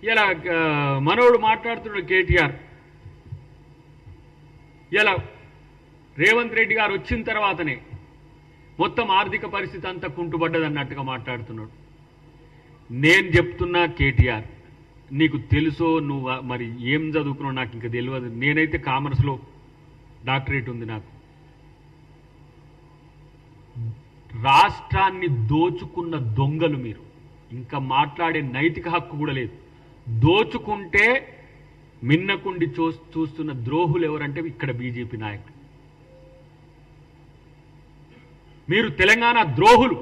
ఇలా మనోడు మాట్లాడుతున్నాడు కేటీఆర్. ఇలా రేవంత్ రెడ్డి గారు వచ్చిన తర్వాతనే మొత్తం ఆర్థిక పరిస్థితి అంతా కుంటుపడ్డదన్నట్టుగా మాట్లాడుతున్నాడు. నేను చెప్తున్నా కేటీఆర్, నీకు తెలుసో నువ్వు మరి ఏం చదువుకున్నావు నాకు ఇంకా తెలియదు. నేనైతే కామర్స్లో డాక్టరేట్ ఉంది నాకు. రాష్ట్రాన్ని దోచుకున్న దొంగలు మీరు. ఇంకా మాట్లాడే నైతిక హక్కు కూడా లేదు. దోచుకుంటే మిన్నకుండి చూస్తున్న ద్రోహులు ఎవరంటే ఇక్కడ బీజేపీ నాయకులు. మీరు తెలంగాణ ద్రోహులు.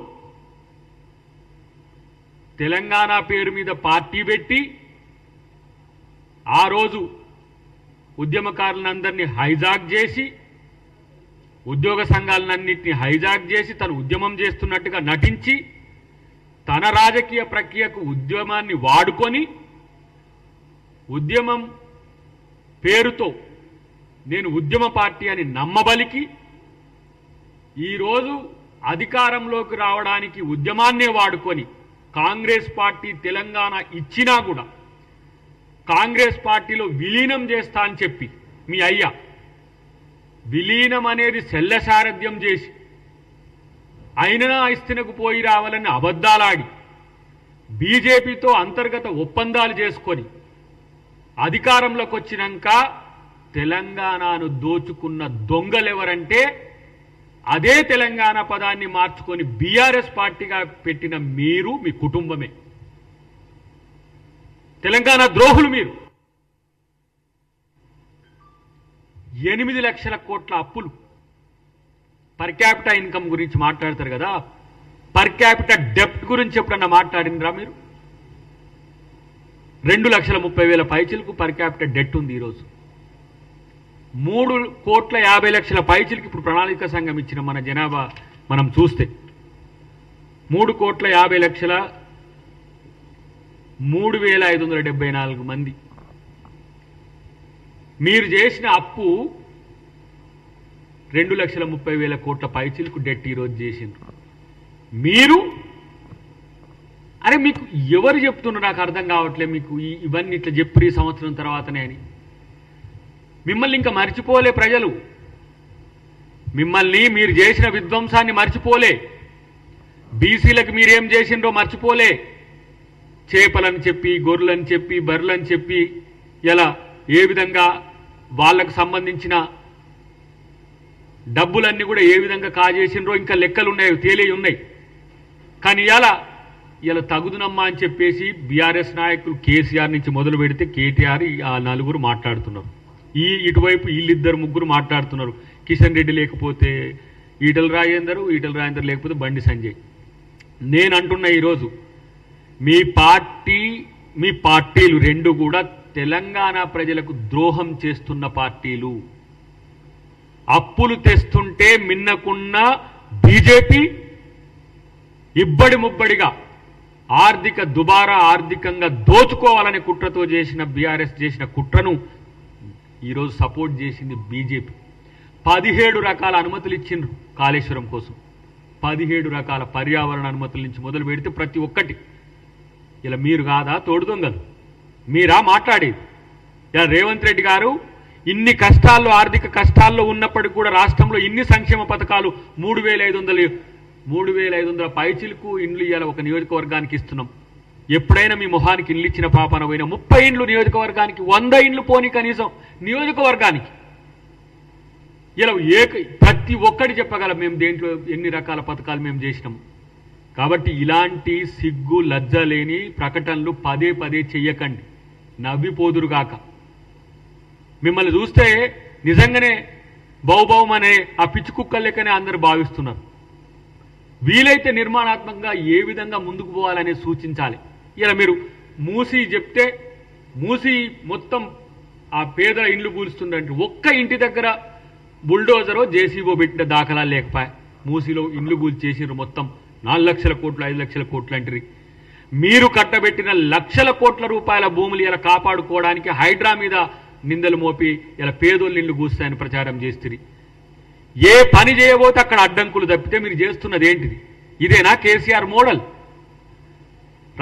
తెలంగాణ పేరు మీద పార్టీ పెట్టి ఆ రోజు ఉద్యమకారులందరినీ హైజాక్ చేసి, ఉద్యోగ సంఘాలన్నింటినీ హైజాక్ చేసి తను ఉద్యమం చేస్తున్నట్టుగా నటించి తన రాజకీయ ప్రక్రియకు ఉద్యమాన్ని వాడుకొని ఉద్యమం పేరుతో నేను ఉద్యమ పార్టీ అని నమ్మబలికి ఈరోజు అధికారంలోకి రావడానికి ఉద్యమాన్నే వాడుకొని కాంగ్రెస్ పార్టీ తెలంగాణ ఇచ్చినా కూడా కాంగ్రెస్ పార్టీలో విలీనం చేస్తా అని చెప్పి మీ అయ్యా విలీనం అనేది శల్యసారథ్యం చేసి అయినా ఇస్తనకు పోయి రావాలని అబద్ధాలాడి బీజేపీతో అంతర్గత ఒప్పందాలు చేసుకొని అధికారంలోకి వచ్చినాక తెలంగాణను దోచుకున్న దొంగలెవరంటే అదే తెలంగాణ పదాన్ని మార్చుకొని బీఆర్ఎస్ పార్టీగా పెట్టిన మీరు, మీ కుటుంబమే తెలంగాణ ద్రోహులు. మీరు 8 లక్షల కోట్ల అప్పులు. పర్ క్యాపిటా ఇన్కమ్ గురించి మాట్లాడతారు కదా, పర్ క్యాపిటా డెప్ట్ గురించి ఎప్పుడన్నా మాట్లాడినరా మీరు? 2,30,000 పైచిలకు పర్ క్యాపిటా డెట్ ఉంది ఈరోజు. 3,50,00,000 పైచిలకు ఇప్పుడు ప్రణాళిక సంఘం ఇచ్చిన మన జనాభా మనం చూస్తే 3,50,00,000 3,574 మంది. మీరు చేసిన అప్పు 2,30,000 కోట్ల పైచిలకు డెట్ ఈరోజు చేసిండ్రు మీరు. అరే మీకు ఎవరు చెప్తున్నారు నాకు అర్థం కావట్లేదు. మీకు ఇవన్నీ ఇట్లా చెప్పి ఈ సంవత్సరం తర్వాతనే అని. మిమ్మల్ని ఇంకా మర్చిపోలే ప్రజలు. మిమ్మల్ని మీరు చేసిన విధ్వంసాన్ని మర్చిపోలే. బీసీలకు మీరేం చేసిండ్రో మర్చిపోలే. చేపలని చెప్పి, గొర్రెలని చెప్పి, బర్రెలని చెప్పి ఎలా ఏ విధంగా వాళ్ళకు సంబంధించిన డబ్బులన్నీ కూడా ఏ విధంగా కాజేసిండ్రో ఇంకా లెక్కలు ఉన్నాయి, తేలియి ఉన్నాయి. కానీ ఇలా తగుదునమ్మా అని చెప్పేసి బీఆర్ఎస్ నాయకులు కేసీఆర్ నుంచి మొదలు పెడితే కేటీఆర్ ఆ నలుగురు మాట్లాడుతున్నారు. ఇటువైపు వీళ్ళిద్దరు ముగ్గురు మాట్లాడుతున్నారు. కిషన్ రెడ్డి లేకపోతే ఈటల రాజేందర్ లేకపోతే బండి సంజయ్. నేను అంటున్నా ఈరోజు మీ పార్టీలు రెండు కూడా తెలంగాణ ప్రజలకు ద్రోహం చేస్తున్న పార్టీలు. అప్పులు తెస్తుంటే మిన్నకున్న బీజేపీ ఇబ్బడి ముబ్బడిగా ఆర్థికంగా దోచుకోవాలనే కుట్రతో చేసిన బీఆర్ఎస్ చేసిన కుట్రను ఈరోజు సపోర్ట్ చేసింది బీజేపీ. 17 రకాల అనుమతులు ఇచ్చిండ్రు కాళేశ్వరం కోసం. 17 రకాల పర్యావరణ అనుమతుల నుంచి మొదలు పెడితే ప్రతి ఒక్కటి. ఇలా మీరు కాదా తోడు దొంగలు? మీరా మాట్లాడేది? ఇలా రేవంత్ రెడ్డి గారు ఇన్ని కష్టాల్లో, ఆర్థిక కష్టాల్లో ఉన్నప్పటికీ కూడా రాష్ట్రంలో ఇన్ని సంక్షేమ పథకాలు 3,500 పైచిలకు ఇండ్లు ఇవాళ ఒక నియోజకవర్గానికి ఇస్తున్నాం. ఎప్పుడైనా మీ మొహానికి ఇల్లు ఇచ్చిన పాపన పోయినా 30 ఇండ్లు నియోజకవర్గానికి, 100 ఇండ్లు పోని కనీసం నియోజకవర్గానికి. ఇలా ప్రతి ఒక్కటి చెప్పగలం మేము దేంట్లో ఎన్ని రకాల పథకాలు మేము చేసినాం. కాబట్టి ఇలాంటి సిగ్గు లజ్జ లేని ప్రకటనలు పదే చెయ్యకండి, నవ్విపోదురుగాక. మిమ్మల్ని చూస్తే నిజంగానే బౌబౌమనే ఆ పిచ్చి కుక్కల లెక్కనే అందరూ భావిస్తున్నారు. వీలైతే నిర్మాణాత్మకంగా ఏ విధంగా ముందుకు పోవాలనేది సూచించాలి. ఇలా మీరు మూసి చెప్తే మూసి మొత్తం ఆ పేదల ఇండ్లు కూలుస్తుందంటే ఒక్క ఇంటి దగ్గర బుల్డోజరో జేసీబో పెట్టిన దాఖలాలు లేకపోయా. మూసిలో ఇండ్లు కూల్చి చేసినారు మొత్తం 4 లక్షల కోట్లు 5 లక్షల కోట్లు అంటారు. మీరు కట్టబెట్టిన లక్షల కోట్ల రూపాయల భూములు ఇలా కాపాడుకోవడానికి హైడ్రా మీద నిందలు మోపి ఇలా పేదోళ్ళు ఇల్లు కూస్తాయని ప్రచారం చేస్తుంది. ఏ పని చేయబోతే అక్కడ అడ్డంకులు తప్పితే మీరు చేస్తున్నది ఏంటిది? ఇదేనా కేసీఆర్ మోడల్?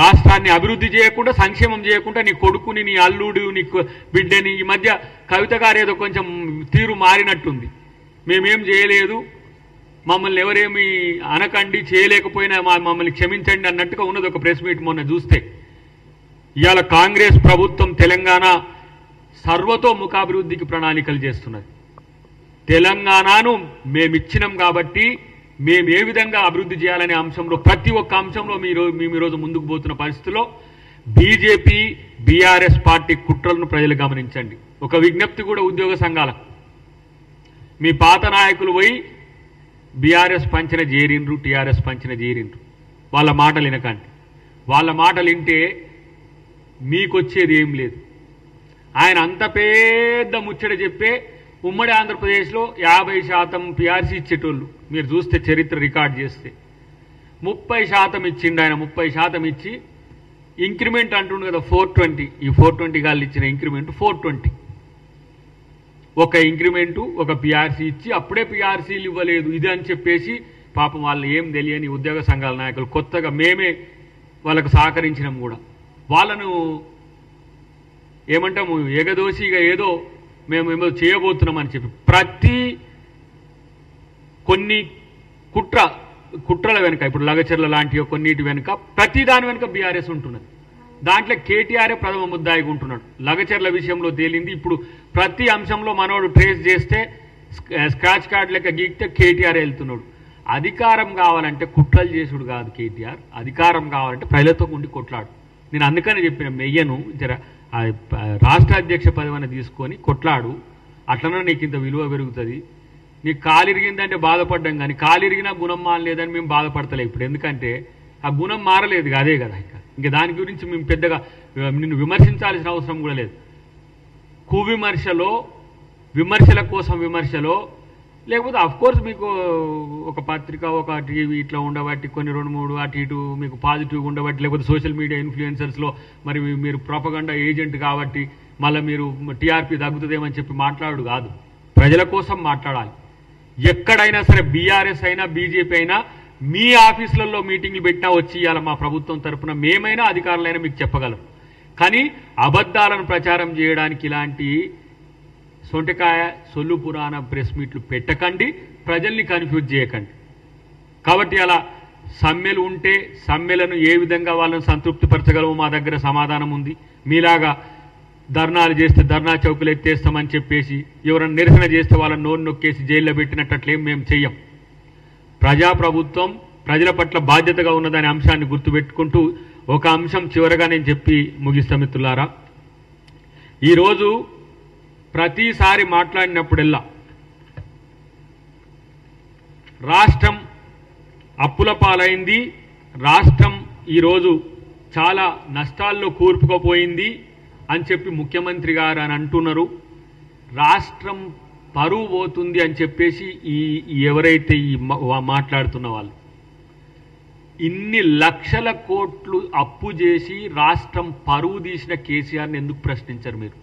రాష్ట్రాన్ని అభివృద్ధి చేయకుండా, సంక్షేమం చేయకుండా నీ కొడుకుని, నీ అల్లుడు, నీ బిడ్డని, ఈ మధ్య కవిత గారు ఏదో కొంచెం తీరు మారినట్టుంది. మేమేం చేయలేదు, మమ్మల్ని ఎవరేమి అనకండి, చేయలేకపోయినా మమ్మల్ని క్షమించండి అన్నట్టుగా ఉన్నది ఒక ప్రెస్ మీట్ మొన్న చూస్తే. ఇవాళ కాంగ్రెస్ ప్రభుత్వం తెలంగాణ సర్వతోముఖాభివృద్ధికి ప్రణాళికలు చేస్తున్నది. తెలంగాణను మేమిచ్చినాం కాబట్టి మేము ఏ విధంగా అభివృద్ధి చేయాలనే అంశంలో, ప్రతి ఒక్క అంశంలో మేము ఈరోజు ముందుకు పోతున్న పరిస్థితిలో బీజేపీ, బీఆర్ఎస్ పార్టీ కుట్రలను ప్రజలు గమనించండి. ఒక విజ్ఞప్తి కూడా ఉద్యోగ సంఘాలకు, మీ పాత నాయకులు పోయి బీఆర్ఎస్ పంచిన చేరిండ్రు, టీఆర్ఎస్ పంచిన చేరిండ్రు. వాళ్ళ మాటలు వినకండి. వాళ్ళ మాటలు వింటే మీకొచ్చేది ఏం లేదు. ఆయన అంత పెద్ద ముచ్చట చెప్పే ఉమ్మడి ఆంధ్రప్రదేశ్లో 50% పీఆర్సీ ఇచ్చేటోళ్ళు మీరు చూస్తే, చరిత్ర రికార్డ్ చేస్తే 30% ఇచ్చిండు ఆయన. 30% ఇచ్చి ఇంక్రిమెంట్ అంటుండు కదా 420. ఈ 420 గాళ్ళు ఇచ్చిన ఇంక్రిమెంట్ 420. ఒక ఇంక్రిమెంటు, ఒక పీఆర్సీ ఇచ్చి అప్పుడే పీఆర్సీలు ఇవ్వలేదు ఇది అని చెప్పేసి పాపం వాళ్ళు ఏం తెలియని ఉద్యోగ సంఘాల నాయకులు కొత్తగా మేమే వాళ్ళకు సహకరించినాం కూడా. వాళ్ళను ఏమంటాము, ఎగదోసిగా ఏదో మేమేమో చేయబోతున్నామని చెప్పి ప్రతి కొన్ని కుట్రల వెనుక, ఇప్పుడు లగచర్ల లాంటి కొన్నిటి వెనుక, ప్రతి దాని వెనుక బీఆర్ఎస్ ఉంటున్నది. దాంట్లో కేటీఆరే ప్రథమ ముద్దాయిగా ఉంటున్నాడు. లగచర్ల విషయంలో తేలింది. ఇప్పుడు ప్రతి అంశంలో మనోడు ట్రేస్ చేస్తే స్క్రాచ్ కార్డ్ లెక్క గీక్తే కేటీఆర్ వెళ్తున్నాడు. అధికారం కావాలంటే కుట్రలు చేసుడు కాదు కేటీఆర్, అధికారం కావాలంటే ప్రజలతో ఉండి కొట్లాడు. నేను అందుకనే చెప్పిన మెయ్యను జర రాష్ట్ర అధ్యక్ష పదవిని తీసుకొని కొట్లాడు, అట్లనే నీకు ఇంత విలువ పెరుగుతుంది. నీకు కాలు ఇరిగిందంటే బాధపడ్డాం, కానీ కాలు ఇరిగినా గుణం మారలేదని మేము బాధపడతలే ఇప్పుడు. ఎందుకంటే ఆ గుణం మారలేదు, అదే కదా. ఇంకా దాని గురించి మేము పెద్దగా నిన్ను విమర్శించాల్సిన అవసరం కూడా లేదు. విమర్శల కోసం విమర్శలో, లేకపోతే అఫ్కోర్స్ మీకు ఒక పత్రిక, ఒక టీవీ ఇట్లా ఉండబట్టి కొన్ని 2-3 అటు ఇటు మీకు పాజిటివ్గా ఉండబట్టి, లేకపోతే సోషల్ మీడియా ఇన్ఫ్లుయెన్సర్స్లో మరి మీరు ప్రొపగండా ఏజెంట్ కాబట్టి మళ్ళీ మీరు టీఆర్పీ తగ్గుతుందేమని చెప్పి మాట్లాడు కాదు. ప్రజల కోసం మాట్లాడాలి. ఎక్కడైనా సరే బీఆర్ఎస్ అయినా బీజేపీ అయినా మీ ఆఫీసులలో మీటింగ్లు పెట్టినా వచ్చి ఇవాళ మా ప్రభుత్వం తరఫున మేమైనా అధికారులైనా మీకు చెప్పగలం. కానీ అబద్ధాలను ప్రచారం చేయడానికి ఇలాంటి సొంటకాయ సొల్లు పురాణ ప్రెస్ మీట్లు పెట్టకండి, ప్రజల్ని కన్ఫ్యూజ్ చేయకండి. కాబట్టి అలా సమ్మెలు ఉంటే సమ్మెలను ఏ విధంగా వాళ్ళని సంతృప్తిపరచగలమో మా దగ్గర సమాధానం ఉంది. మీలాగా ధర్నాలు చేస్తే ధర్నా చౌకులు ఎత్తేస్తామని చెప్పేసి ఎవరైనా నిరసన చేస్తే వాళ్ళని నోరు నొక్కేసి జైల్లో పెట్టినట్టట్లేం మేము చెయ్యం. ప్రజాప్రభుత్వం ప్రజల పట్ల బాధ్యతగా ఉన్నదనే అంశాన్ని గుర్తుపెట్టుకుంటూ ఒక అంశం చివరగా నేను చెప్పి ముగిస్తా మిత్రులారా. ఈరోజు ప్రతిసారి మాట్లాడినప్పుడల్లా రాష్ట్రం అప్పుల పాలైంది, రాష్ట్రం ఈరోజు చాలా నష్టాల్లో కూరుకుపోయింది అని చెప్పి ముఖ్యమంత్రి గారు అని అంటున్నారు. రాష్ట్రం పరువు పోతుంది అని చెప్పేసి ఎవరైతే మాట్లాడుతున్న వాళ్ళు ఇన్ని లక్షల కోట్లు అప్పు చేసి రాష్ట్రం పరువు తీసిన కేసీఆర్ని ఎందుకు ప్రశ్నించరు మీరు?